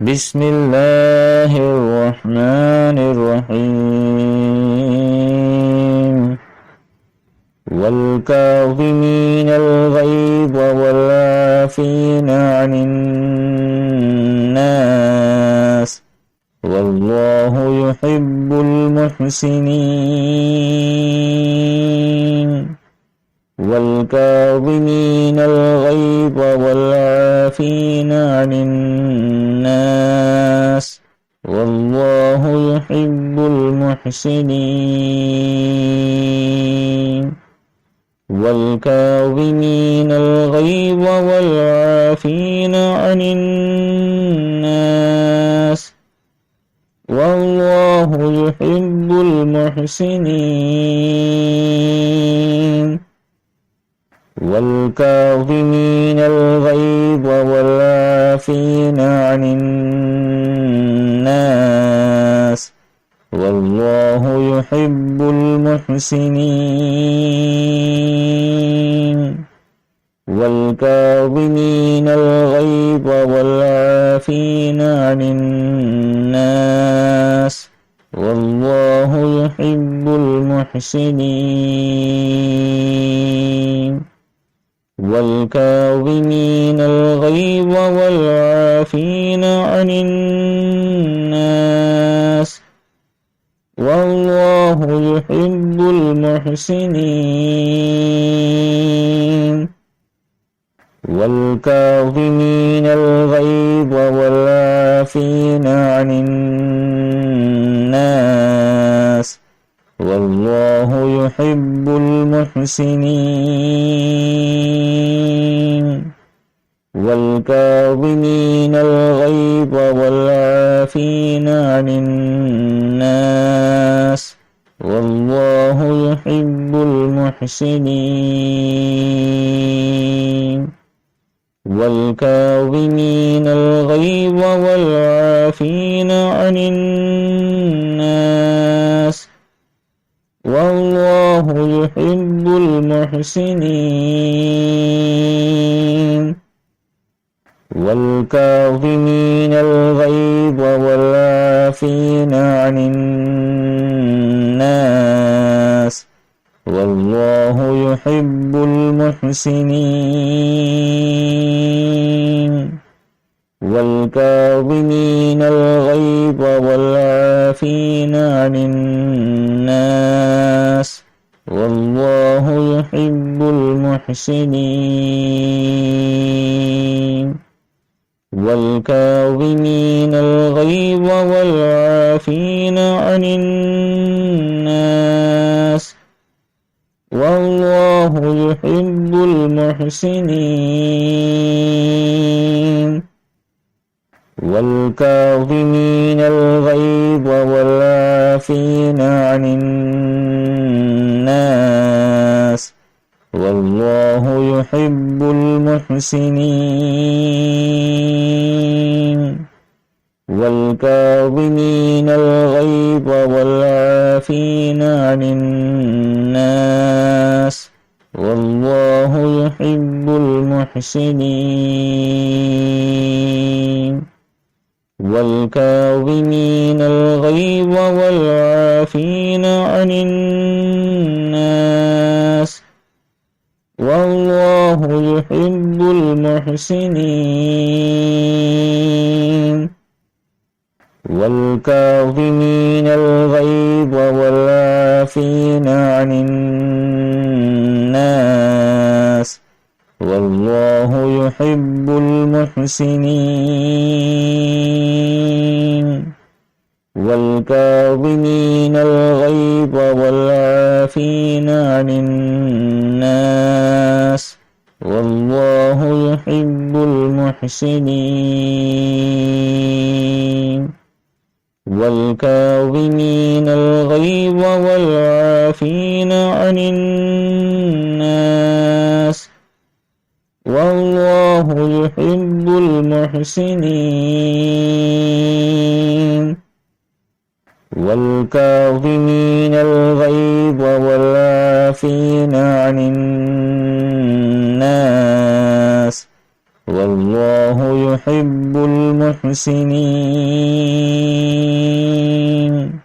بسم الله الرحمن الرحيم والكاظمين الغيظ والعافين عن الناس والله يحب المحسنين والكاظمين الغيظ والعافين عن الناس والله يحب المحسنين والكاظمين الغيظ والعافين عن الناس والله يحب المحسنين والكاظمين الغيظ والعافين عن الناس والله يحب المحسنين والكاظمين الغيظ والعافين عن الناس والله يحب المحسنين والكاظمين الغيظ والعافين عن الناس والله يحب المحسنين والكاظمين الغيظ والعافين عن الناس والله يحب المحسنين والكاظمين الغيظ والعافين عن الناس والله يحب المحسنين والكاظمين الغيظ والعافين عن الناس والله يحب المحسنين والكاظمين الغيظ والعافين عن الناس والله يحب المحسنين والكاظمين الغيظ والعافين عن الناس والله يحب المحسنين والكاظمين الغيظ والعافين عن الناس والله يحب المحسنين والكاظمين الغيظ والعافين عن الناس والله يحب المحسنين والكاظمين الغيظ والعافين عن الناس والله يحب المحسنين والكاظمين الغيظ والعافين عن الناس والله يحب المحسنين والكاظمين الغيظ والعافين عن الناس والله يحب المحسنين والكاظمين الغيظ والعافين عن الناس والله يحب المحسنين والكاظمين الغيظ والعافين عن الناس والله يحب المحسنين والكاظمين الغيظ والعافين عن الناس والله يحب المحسنين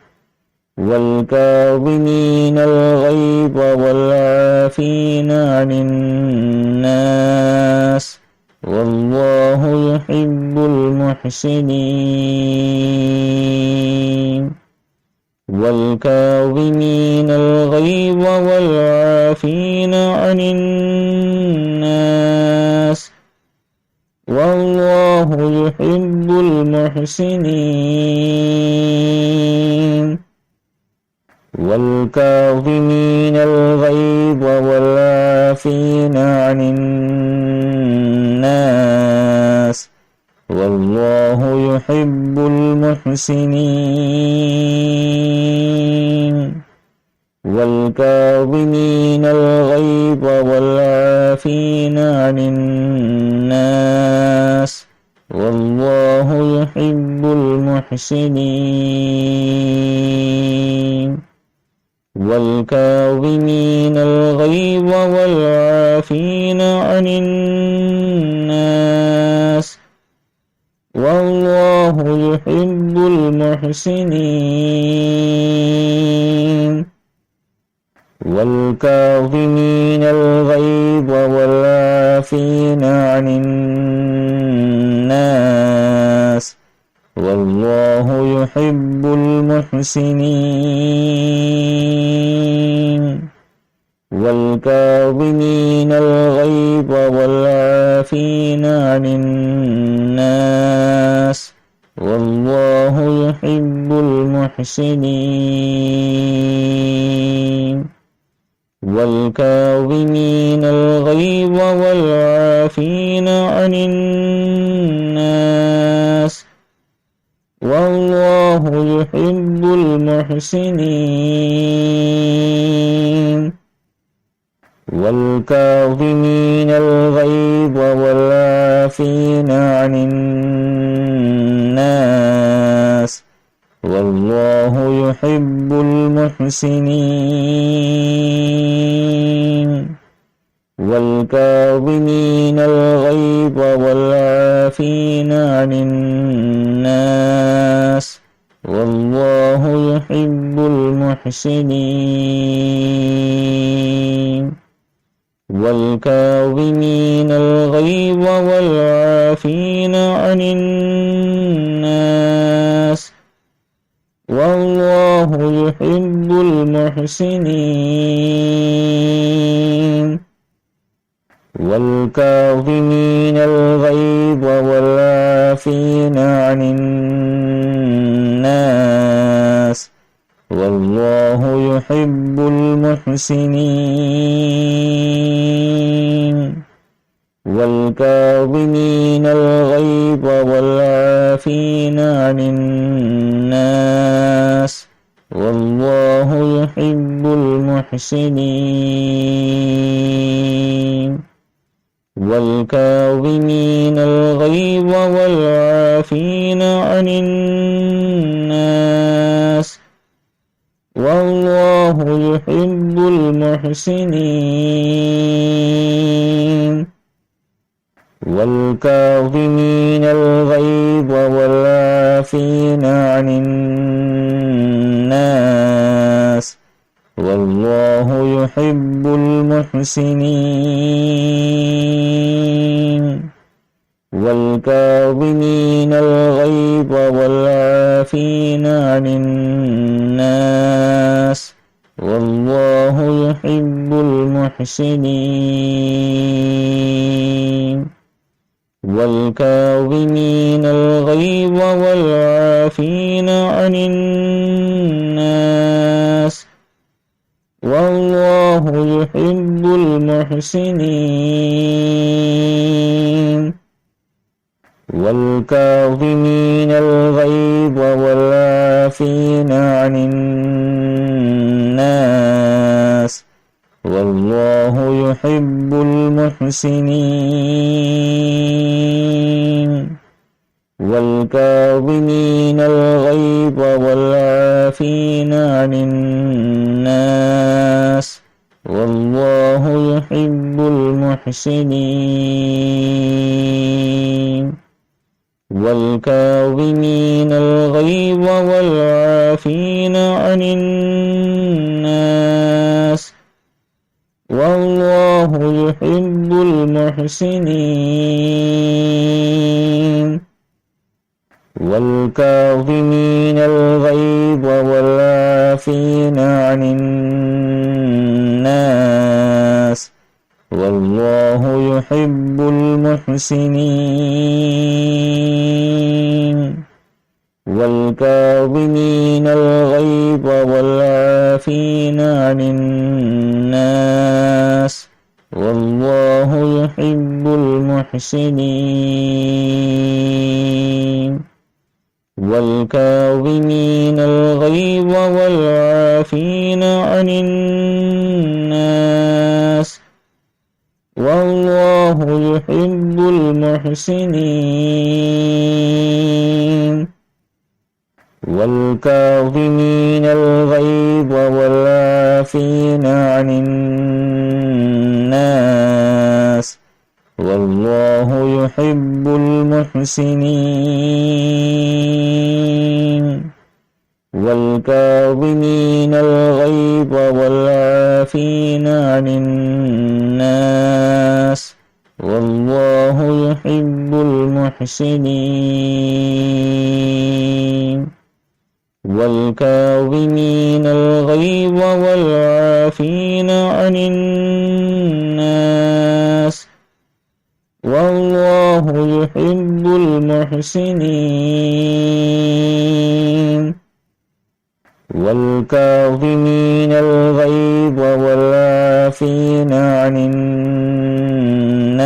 والكاظمين الغيظ والعافين عن الناس والله يحب المحسنين والكاظمين الغيظ والعافين عن الناس والله يحب المحسنين والكاظمين الغيظ والعافين عن الناس والله يحب المحسنين والكاظمين الغيظ والعافين عن الناس والله يحب المحسنين والكاظمين الغيظ والعافين عن الناس والله يحب المحسنين والكاظمين الغيظ والعافين عن الناس والله يحب المحسنين والكاظمين الغيظ والعافين عن الناس والله يحب المحسنين والكاظمين الغيظ والعافين عن الناس والله يحب المحسنين والكاظمين الغيظ والعافين عن الناس والله يحب المحسنين والكاظمين الغيظ والعافين عن الناس والله يحب المحسنين والكاظمين الغيظ والعافين عن الناس والله يحب المحسنين والكاظمين الغيظ والعافين عن الناس والله يحب المحسنين والكاظمين الغيظ والعافين عن الناس والله يحب المحسنين والكاظمين الغيظ والعافين عن الناس والله يحب المحسنين والكاظمين الغيظ والعافين عن الناس والله يحب المحسنين والكاظمين الغيظ والعافين عن الناس والله يحب المحسنين والكاظمين الغيظ والعافين عن الناس والله يحب المحسنين والكاظمين الغيظ والعافين عن الناس والله يحب المحسنين والكاظمين الغيظ والعافين عن الناس والله يحب المحسنين والكاظمين الغيظ والعافين عن الناس والله يحب المحسنين والكاظمين الغيظ والعافين عن الناس والله يحب المحسنين والكاظمين الغيظ والعافين عن الناس والله يحب المحسنين والكاظمين الغيظ والعافين عن الناس والله يحب المحسنين والكاظمين الغيظ والعافين عن الناس والله يحب المحسنين والكاظمين الغيظ والعافين عن الناس والله يحب المحسنين والكاظمين الغيظ والعافين عن الناس والله يحب المحسنين والكاظمين الغيظ والعافين عن الناس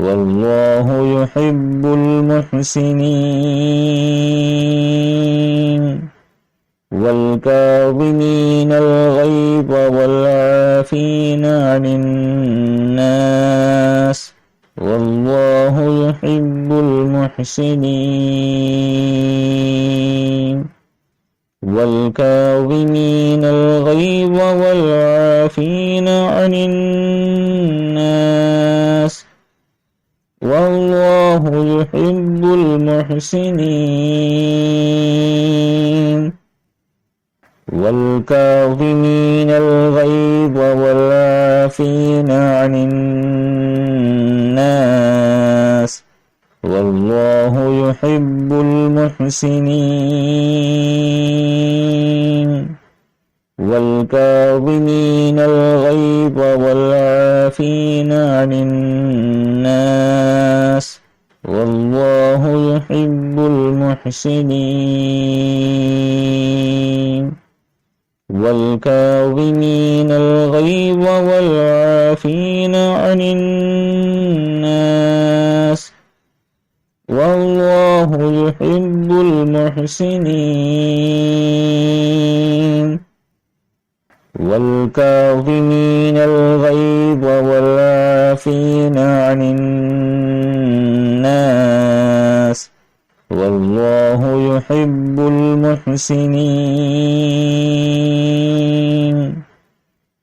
والله يحب المحسنين والكاظمين الغيظ والعافين عن الناس والله يحب المحسنين والكاظمين الغيظ والعافين عن الناس والله يحب المحسنين والكاظمين الغيظ والعافين عن الناس والله يحب المحسنين والكاظمين الغيظ والعافين عن الناس والله يحب المحسنين والكاظمين الغيظ والعافين عن الناس والله يحب المحسنين والكاظمين الغيظ والعافين عن الناس والله يحب المحسنين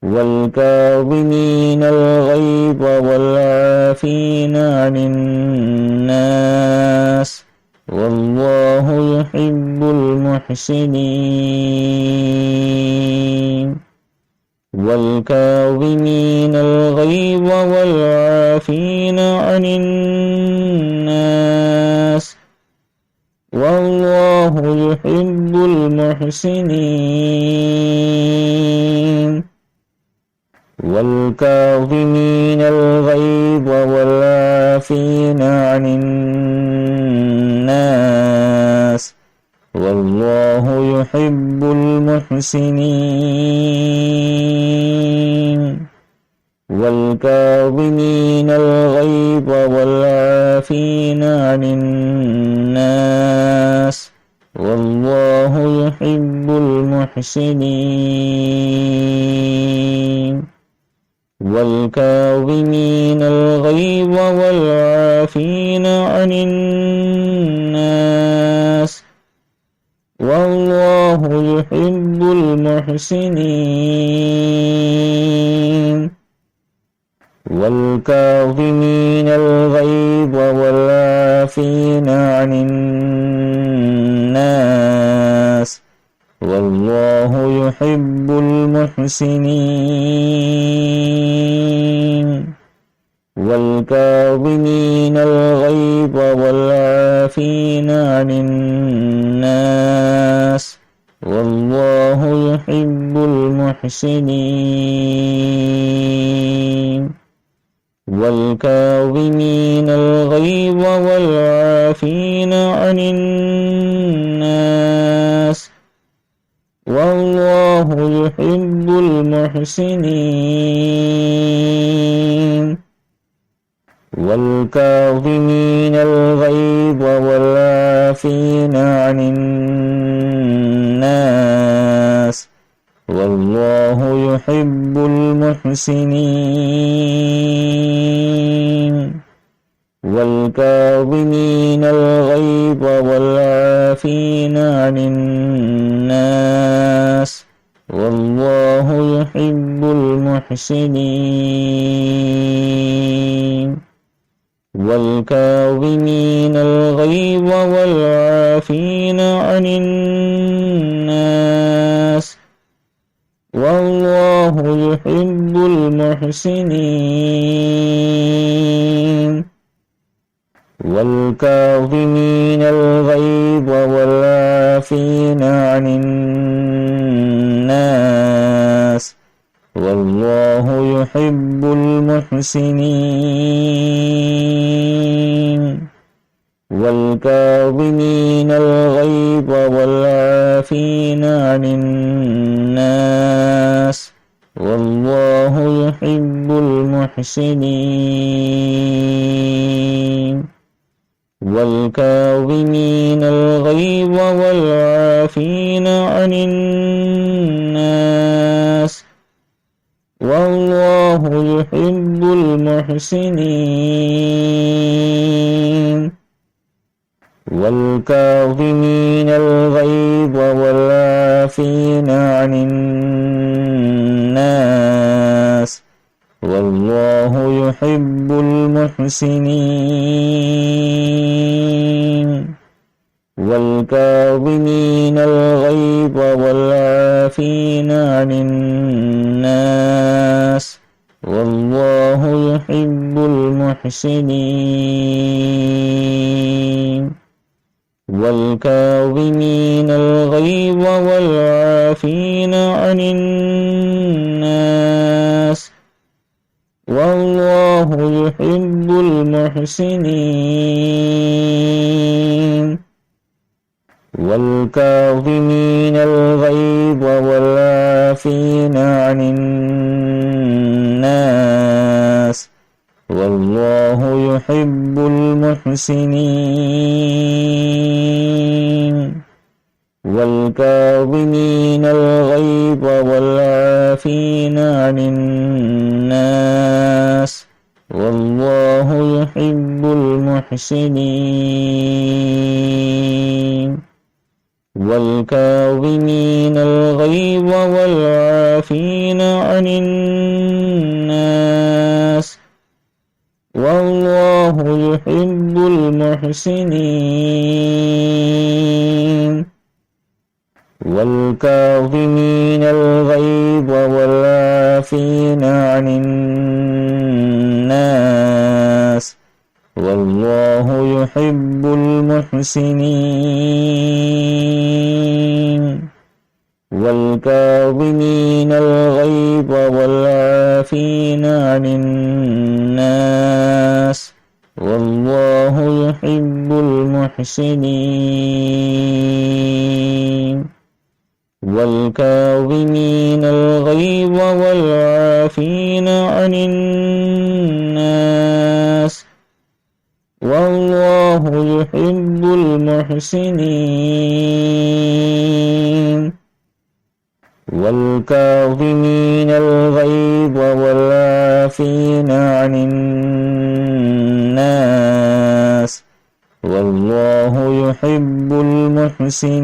والكاظمين الغيظ والعافين عن الناس والله يحب المحسنين والكاظمين الغيظ والعافين عن الناس والله يحب المحسنين والكاظمين الغيظ والعافين عن الناس والله يحب المحسنين والكاظمين الغيظ والعافين عن الناس والله يحب المحسنين والكاظمين الغيظ والعافين عن الناس والله يحب المحسنين والكاظمين الغيظ والعافين والعافين عن الناس والله يحب المحسنين والكاظمين الغيظ والعافين عن الناس والله يحب المحسنين والكاظمين الغيظ والعافين عن الناس والله يحب المحسنين والكاظمين الغيظ والعافين عن الناس والله يحب المحسنين والكاظمين الغيظ والعافين عن الناس والله يحب المحسنين والكاظمين الغيظ والعافين عن الناس والله يحب المحسنين والكاظمين الغيظ والعافين عن الناس والله يحب المحسنين والكاظمين الغيظ والعافين عن الناس والله يحب المحسنين والكاظمين الغيظ والعافين عن الناس والله يحب المحسنين والكاظمين الغيظ والعافين عن الناس والله يحب المحسنين والكاظمين الغيظ والعافين عن الناس والله يحب المحسنين والكاظمين الغيظ والعافين عن الناس والله يحب المحسنين والكاظمين الغيظ والعافين عن الناس والله يحب المحسنين والكاظمين الغيظ والعافين عن الناس والله يحب المحسنين والكاظمين الغيظ والعافين عن الناس والله يحب المحسنين والكاظمين الغيظ والعافين عن الناس والله يحب المحسنين والكاظمين الغيظ والعافين عن الناس والله يحب المحسنين والكاظمين الغيظ والعافين عن الناس والله يحب المحسنين والكاظمين الغيظ والعافين عن الناس والله يحب المحسنين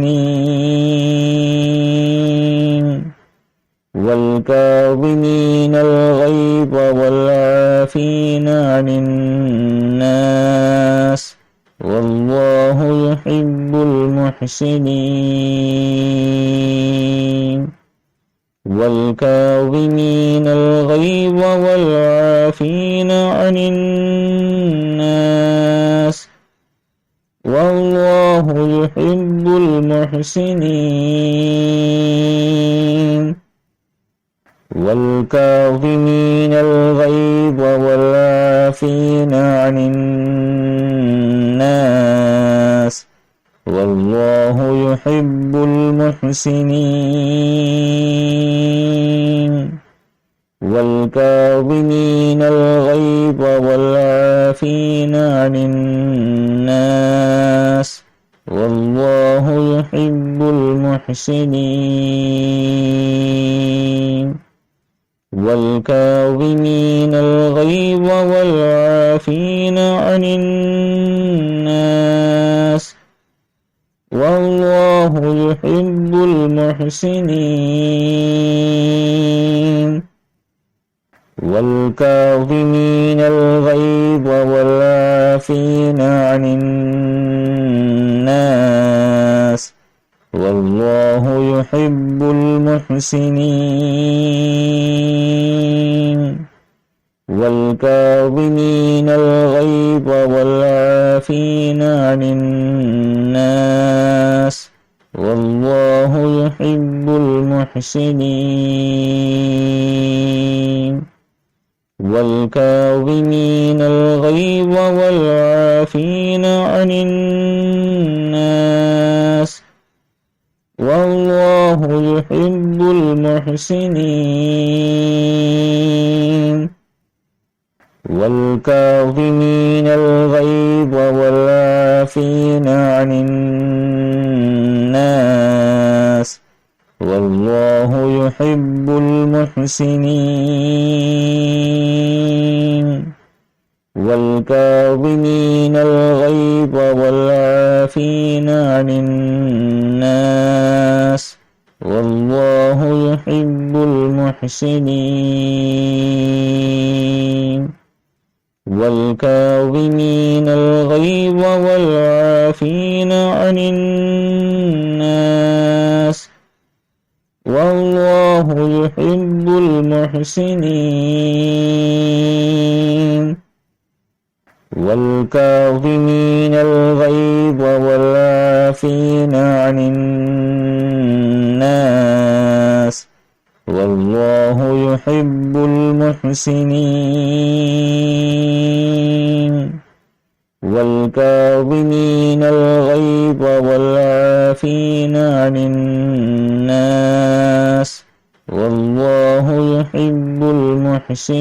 والكاظمين الغيظ والعافين عن الناس والله يحب المحسنين والكاظمين الغيظ والعافين عن الناس والله يحب المحسنين والكاظمين الغيظ والعافين عن الناس والله يحب المحسنين والكاظمين الغيظ والعافين عن الناس والله يحب المحسنين والكاظمين الغيظ والعافين عن الناس والله يحب المحسنين والكاظمين الغيظ والعافين عن الناس والله يحب المحسنين والكاظمين الغيظ والعافين عن الناس والله يحب المحسنين والكاظمين الغيظ والعافين عن الناس والله يحب المحسنين والكاظمين الغيظ والعافين عن الناس والله يحب المحسنين والكاظمين الغيظ والعافين عن الناس والله يحب المحسنين والكاظمين الغيظ والعافين عن الناس والله يحب المحسنين والكاظمين الغيظ والعافين عن الناس والله يحب المحسنين والكاظمين الغيظ والعافين عن الناس والله يحب المحسنين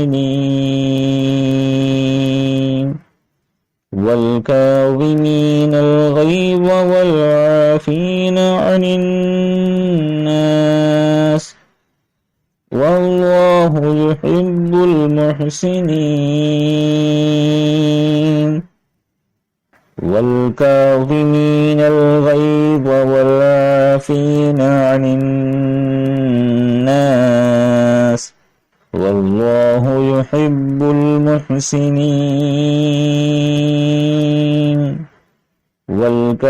والكاظمين الغيظ والعافين عن الناس والله يحب المحسنين والكاظمين الغيظ والعافين عن الناس والله يحب المحسنين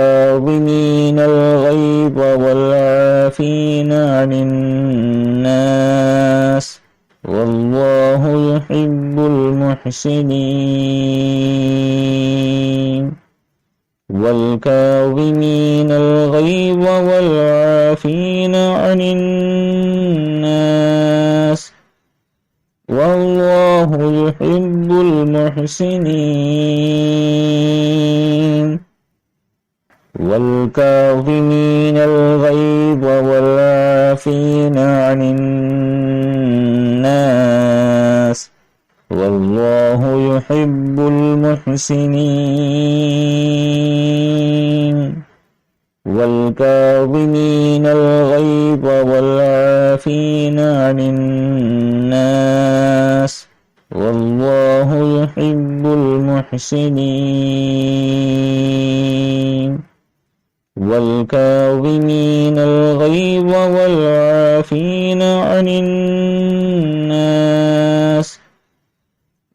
والكاظمين الغيظ والعافين عن الناس والله يحب المحسنين والكاظمين الغيظ والعافين عن الناس والله يحب المحسنين والكاظمين الغيظ والعافين عن الناس والله يحب المحسنين والكاظمين الغيظ والعافين عن الناس والله يحب المحسنين والكاظمين الغيظ والعافين عن الناس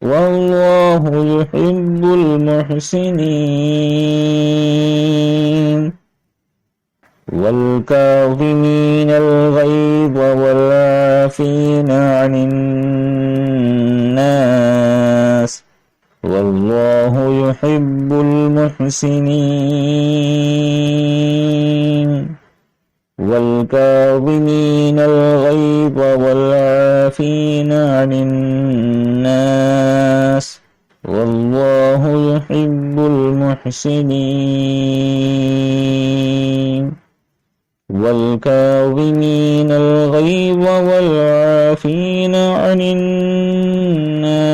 والله يحب المحسنين والكاظمين الغيظ والعافين عن الناس والله يحب المحسنين والكاظمين الغيظ والعافين عن الناس والله يحب المحسنين والكاظمين الغيظ والعافين عن الناس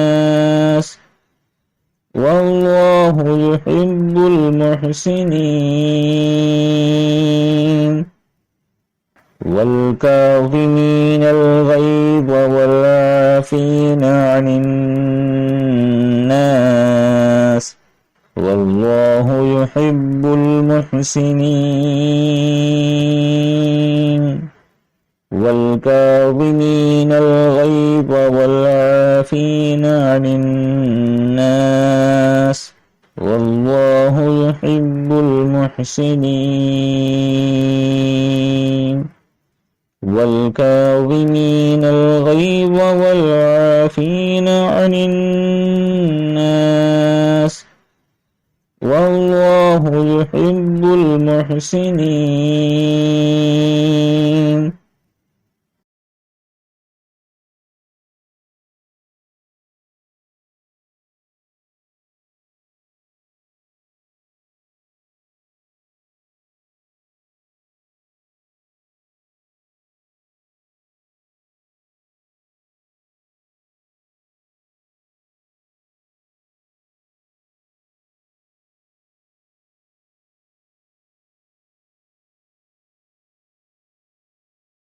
والله يحب المحسنين والكاظمين الغيظ والعافين عن الناس والله يحب المحسنين والكاظمين الغيظ والعافين عن الناس والله يحب المحسنين والكاظمين الغيظ والعافين عن الناس والله يحب المحسنين